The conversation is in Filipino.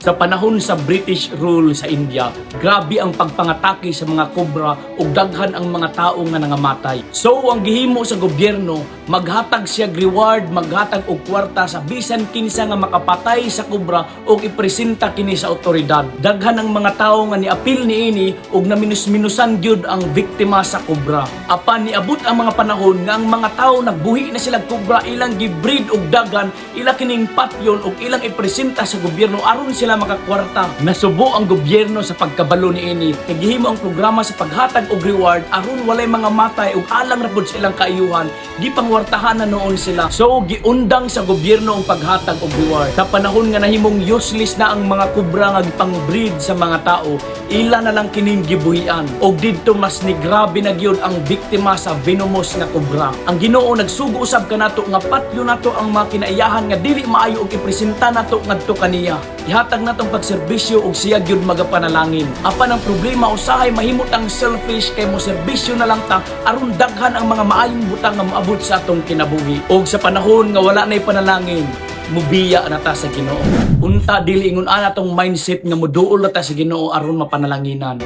Sa panahon sa British rule sa India, grabe ang pagpangatake sa mga kobra ug daghan ang mga tao nga nangamatay. So ang gihimo sa gobyerno, maghatag siya reward, maghatag og kwarta sa bisan kinsa nga makapatay sa kobra ug ipresenta kini sa otoridad. Daghan ang mga tao nga niapil niini ug naminus-minusan gyud ang biktima sa kobra. Apan niabot ang mga panahon nga ang mga tao nagbuhi na sila kobra, ilang gibreed og dagan, ila kining patyon ug ilang ipresenta sa gobyerno aron sila makakwarta. Nasubo ang gobyerno sa pagkabalo niini. Nagihimo ang programa sa paghatag og reward aron walay mga matay ug alang ra pud silang kaayuhan. Gipangwartahan na noon sila. So giundang sa gobyerno ang paghatag og reward. Sa panahon nga nahimong useless na ang mga kobra nga gipang-breed sa mga tao, ila na lang kining gibuhian. Og didto mas ni grabe na gyud ang biktima sa venomous nga kobra. Ang Ginoo nagsugo usab kanato nga patyo nato ang mga kinaiyahan nga dili maayo og ipresenta nato ngadto kaniya. Ihatag natong pagserbisyo ug siya gyud magapanalangin. Apan ang problema usahay mahimot ang selfish kay mo serbisyo na lang ta aron daghan ang mga maayong butang nga moabot sa atong kinabuhi. Og sa panahon nga wala nay panalangin, mubiya na ta sa Ginoo. Unta dili ingon ana tong mindset nga moduol na ta sa Ginoo aron mapanalanginan.